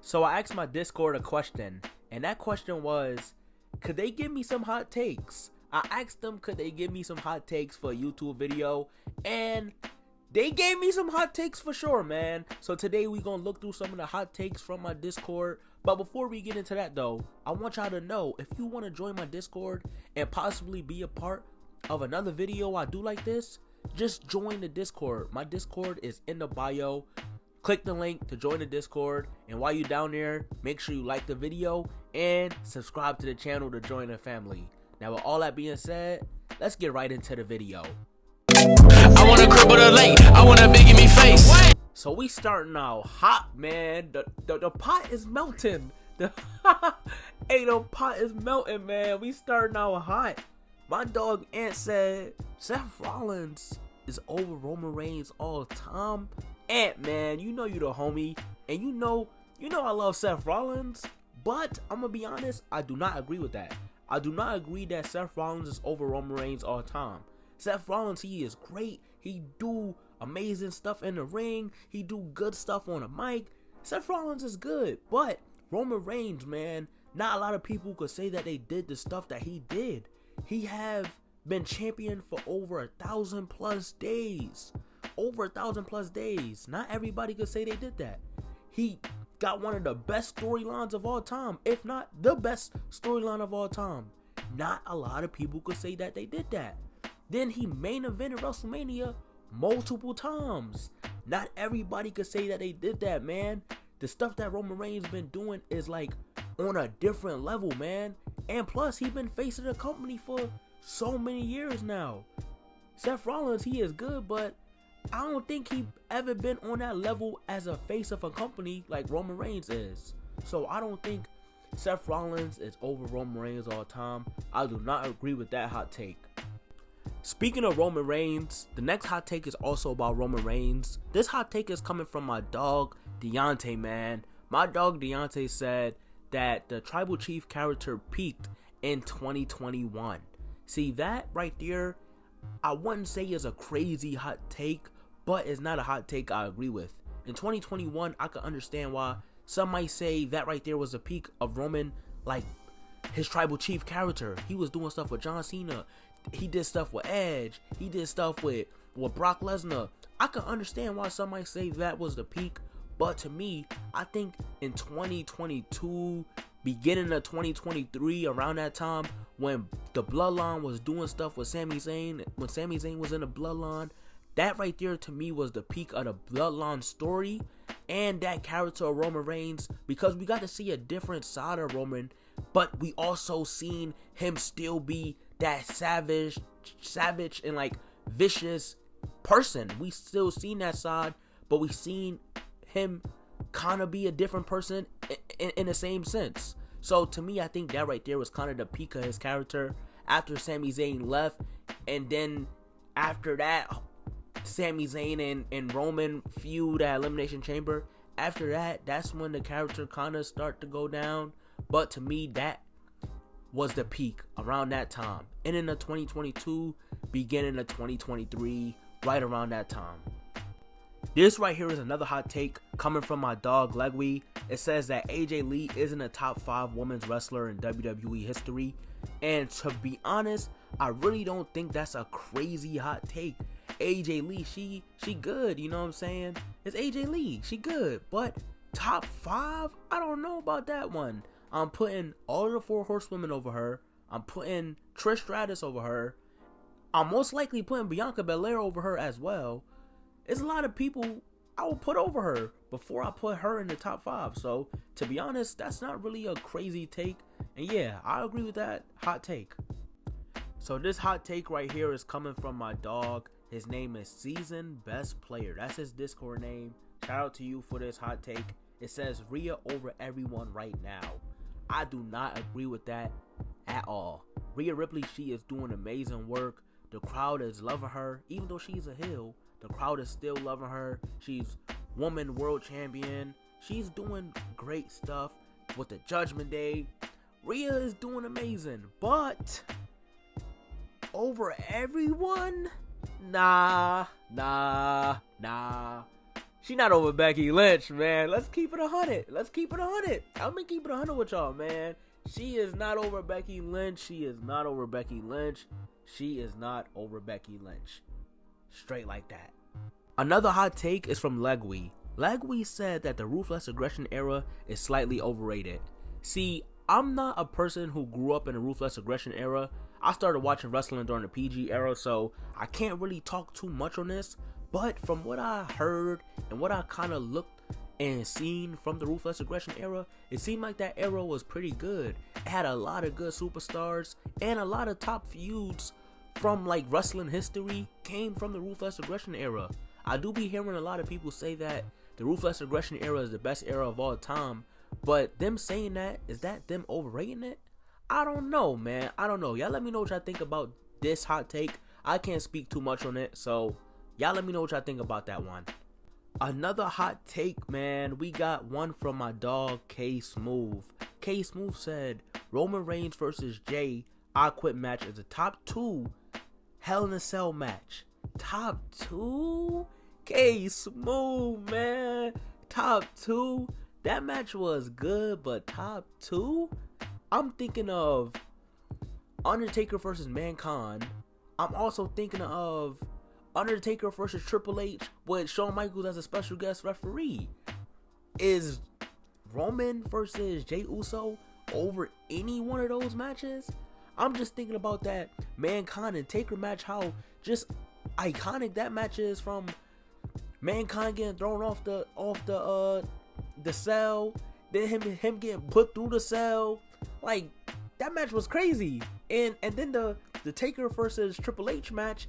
So I asked my Discord a question, and that question was, could they give me some hot takes? I asked them, could they give me some hot takes for a YouTube video, and they gave me some hot takes for sure, man. So today we gonna look through some of the hot takes from my Discord. But before we get into that though, I want y'all to know, if you want to join my Discord and possibly be a part of another video I do like this, just join the Discord. My Discord is in the bio. Click the link to join the Discord, and while you're down there, make sure you like the video and subscribe to the channel to join the family. Now with all that being said, let's get right into the video. I wanna cripple the lake, I wanna big in me face. So we starting out hot, man. The pot is melting. The pot is melting, man. We starting out hot. My dog Ant said Seth Rollins is over Roman Reigns all the time. Ant, man, you know you the homie, and you know I love Seth Rollins, but I'm gonna be honest, I do not agree with that. I do not agree that Seth Rollins is over Roman Reigns all the time. Seth Rollins, he is great. He do amazing stuff in the ring. He do good stuff on the mic. Seth Rollins is good, but Roman Reigns, man, not a lot of people could say that they did the stuff that he did. He have been champion for over 1,000+ days. Over 1,000+ days. Not everybody could say they did that. He got one of the best storylines of all time, if not the best storyline of all time. Not a lot of people could say that they did that. Then he main evented WrestleMania multiple times. Not everybody could say that they did that, man. The stuff that Roman Reigns been doing is like on a different level, man. And plus, he been facing the company for so many years now. Seth Rollins, he is good, but I don't think he ever been on that level as a face of a company like Roman Reigns is. So I don't think Seth Rollins is over Roman Reigns all the time. I do not agree with that hot take. Speaking of Roman Reigns, the next hot take is also about Roman Reigns. This hot take is coming from my dog Deontay, man. My dog Deontay said that the Tribal Chief character peaked in 2021. See, that right there, I wouldn't say is a crazy hot take, but it's not a hot take I agree with. In 2021, I can understand why some might say that right there was a peak of Roman, like his Tribal Chief character. He was doing stuff with John Cena. He did stuff with Edge. He did stuff with Brock Lesnar. I can understand why some might say that was the peak, but to me, I think in 2022, beginning of 2023, around that time, when the Bloodline was doing stuff with Sami Zayn, when Sami Zayn was in the Bloodline, that right there to me was the peak of the Bloodline story and that character of Roman Reigns, because we got to see a different side of Roman, but we also seen him still be that savage and like vicious person. We still seen that side, but we seen him kind of be a different person in the same sense. So to me, I think that right there was kind of the peak of his character after Sami Zayn left, and then after that, Sami Zayn and Roman feud at Elimination Chamber. After that, that's when the character kind of start to go down. But to me, that was the peak around that time. And in the 2022, beginning of 2023, right around that time. This right here is another hot take coming from my dog Legwee. It says that AJ Lee isn't a top 5 women's wrestler in WWE history. And to be honest, I really don't think that's a crazy hot take. AJ Lee, she good, you know what I'm saying? It's AJ Lee, she good. But top 5? I don't know about that one. I'm putting all of the 4 horsewomen over her. I'm putting Trish Stratus over her. I'm most likely putting Bianca Belair over her as well. It's a lot of people I will put over her before I put her in the top 5. So, to be honest, that's not really a crazy take. And yeah, I agree with that hot take. So this hot take right here is coming from my dog. His name is Season Best Player. That's his Discord name. Shout out to you for this hot take. It says Rhea over everyone right now. I do not agree with that at all. Rhea Ripley, she is doing amazing work. The crowd is loving her. Even though she's a heel, the crowd is still loving her. She's woman world champion. She's doing great stuff with the Judgment Day. Rhea is doing amazing. But over everyone? Nah. She not over Becky Lynch, man. Let's keep it 100. Let's keep it 100. I'm gonna keep it 100 with y'all, man. She is not over Becky Lynch. She is not over Becky Lynch. She is not over Becky Lynch. Straight like that. Another hot take is from Legwe. Legwe said that the Ruthless Aggression era is slightly overrated. See, I'm not a person who grew up in the Ruthless Aggression era. I started watching wrestling during the PG era, so I can't really talk too much on this. But from what I heard and what I kind of looked and seen from the Ruthless Aggression era, it seemed like that era was pretty good. It had a lot of good superstars and a lot of top feuds from like wrestling history came from the Ruthless Aggression era. I do be hearing a lot of people say that the Ruthless Aggression era is the best era of all time, but them saying that, is that them overrating it? I don't know, man. I don't know. Y'all let me know what y'all think about this hot take. I can't speak too much on it, so y'all let me know what y'all think about that one. Another hot take, man. We got one from my dog, K Smooth. K Smooth said, Roman Reigns versus Jay I Quit match is a top 2 Hell in a Cell match. Top 2? K Smooth, man. Top 2? That match was good, but top 2? I'm thinking of Undertaker versus Mankind. I'm also thinking of Undertaker versus Triple H with Shawn Michaels as a special guest referee. Is Roman versus Jey Uso over any one of those matches? I'm just thinking about that Mankind and Taker match, how just iconic that match is, from Mankind getting thrown off the cell, then him getting put through the cell. Like, that match was crazy. And then the Taker versus Triple H match,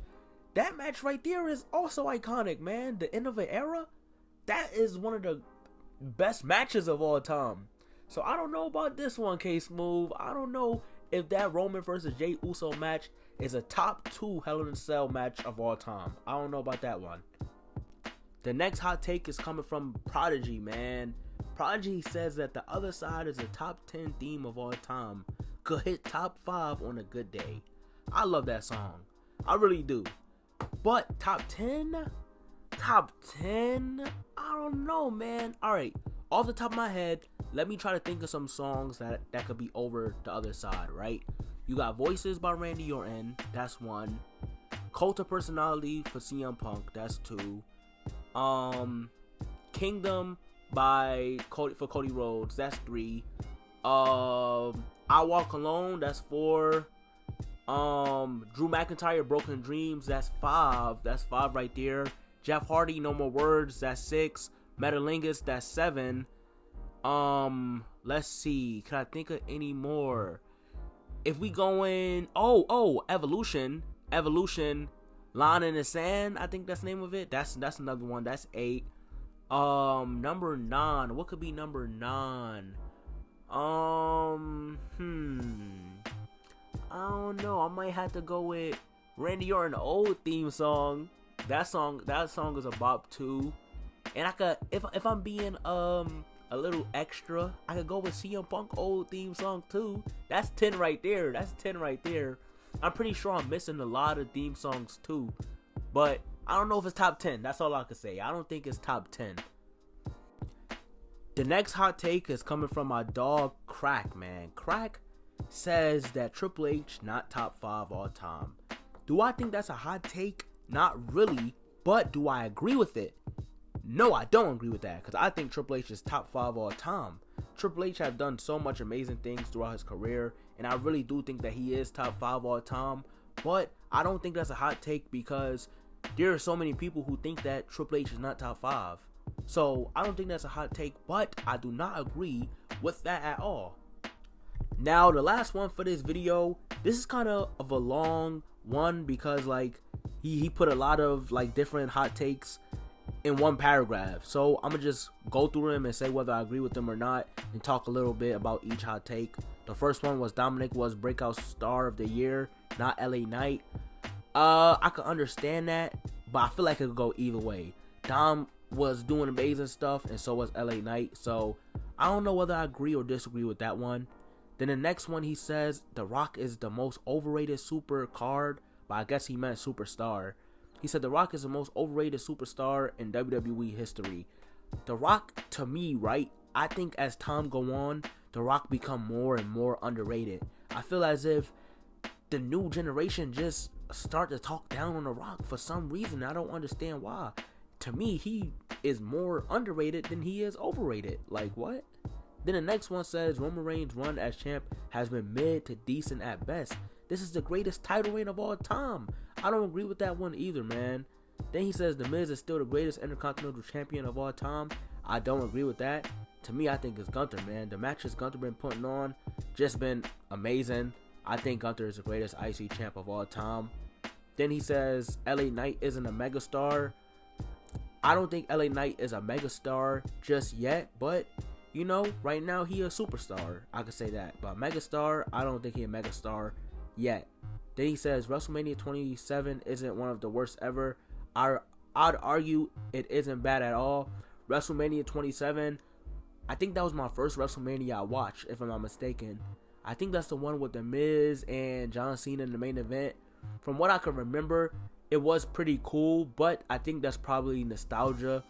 that match right there is also iconic, man. The end of an era, that is one of the best matches of all time. So I don't know about this one, K Smooth. I don't know if that Roman versus Jey Uso match is a top 2 Hell in a Cell match of all time. I don't know about that one. The next hot take is coming from Prodigy, man. Prodigy says that The Other Side is a top 10 theme of all time. Could hit top 5 on a good day. I love that song. I really do. But top 10? Top 10? I don't know, man. Alright, off the top of my head, let me try to think of some songs that could be over The Other Side, right? You got Voices by Randy Orton, that's 1. Cult of Personality for CM Punk, that's 2. Kingdom by Cody Rhodes, that's 3. I Walk Alone, that's 4. Drew McIntyre, Broken Dreams, that's 5. That's 5 right there. Jeff Hardy, No More Words, that's 6. Metalingus, that's 7. Let's see, can I think of any more? If we going, Evolution, Line in the Sand, I think that's the name of it. That's another one. That's 8. Number 9. What could be number 9? I don't know. I might have to go with Randy Orton old theme song. That song is a bop too. And I could, if I'm being a little extra, I could go with CM Punk old theme song too. That's 10 right there. That's 10 right there. I'm pretty sure I'm missing a lot of theme songs too, but I don't know if it's top 10. That's all I can say. I don't think it's top 10. The next hot take is coming from my dog Crack, man. Crack says that Triple H not top 5 all time. Do I think that's a hot take? Not really, but do I agree with it? No, I don't agree with that, because I think Triple H is top 5 all time. Triple H have done so much amazing things throughout his career, and I really do think that he is top 5 all time, but I don't think that's a hot take because there are so many people who think that Triple H is not top 5. So I don't think that's a hot take, but I do not agree with that at all. Now, the last one for this video, this is kind of a long one because like he put a lot of like different hot takes in one paragraph. So I'm gonna just go through them and say whether I agree with them or not, and talk a little bit about each hot take. The first one was Dominic was breakout star of the year, not LA Knight. I can understand that, but I feel like it could go either way. Dom was doing amazing stuff, and so was LA Knight. So I don't know whether I agree or disagree with that one. Then the next one, he says The Rock is the most overrated super card, but I guess he meant superstar. He said The Rock is the most overrated superstar in WWE history. The Rock, to me, right, I think as time go on, The Rock become more and more underrated. I feel as if the new generation just start to talk down on The Rock for some reason. I don't understand why. To me, he is more underrated than he is overrated. Like, what? Then the next one says Roman Reigns' run as champ has been mid to decent at best. This is the greatest title reign of all time. I don't agree with that one either, man. Then he says The Miz is still the greatest Intercontinental Champion of all time. I don't agree with that. To me, I think it's Gunther, man. The matches Gunther been putting on just been amazing. I think Gunther is the greatest IC champ of all time. Then he says LA Knight isn't a megastar. I don't think LA Knight is a megastar just yet, but you know, right now he a superstar. I could say that. But megastar, I don't think he a megastar yet. Then he says WrestleMania 27 isn't one of the worst ever. I'd argue it isn't bad at all. WrestleMania 27, I think that was my first WrestleMania I watched, if I'm not mistaken. I think that's the one with The Miz and John Cena in the main event. From what I can remember, it was pretty cool, but I think that's probably nostalgia.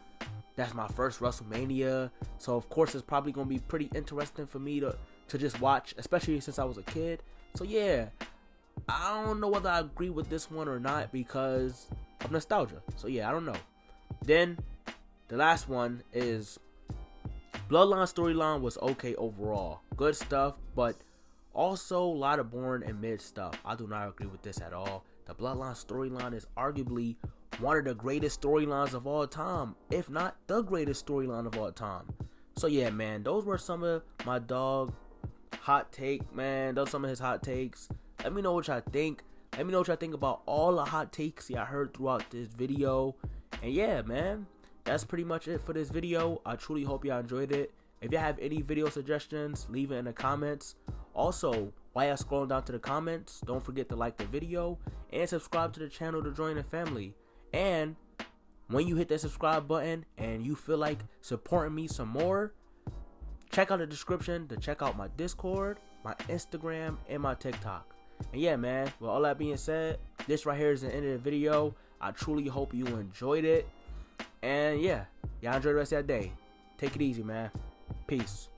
That's my first WrestleMania, so of course it's probably going to be pretty interesting for me to just watch, especially since I was a kid. So yeah, I don't know whether I agree with this one or not because of nostalgia. So yeah, I don't know. Then the last one is Bloodline storyline was okay overall. Good stuff, but also a lot of boring and mid stuff. I do not agree with this at all. The Bloodline storyline is arguably one of the greatest storylines of all time, if not the greatest storyline of all time. So yeah, man, those were some of my dog hot take, man. Those are some of his hot takes. Let me know what y'all think. Let me know what y'all think about all the hot takes y'all heard throughout this video. And yeah, man, that's pretty much it for this video. I truly hope y'all enjoyed it. If y'all have any video suggestions, leave it in the comments. Also, while y'all scrolling down to the comments, don't forget to like the video and subscribe to the channel to join the family. And when you hit that subscribe button and you feel like supporting me some more, check out the description to check out my Discord, my Instagram, and my TikTok. And yeah, man, with all that being said, this right here is the end of the video. I truly hope you enjoyed it. And yeah, y'all enjoy the rest of that day. Take it easy, man. Peace.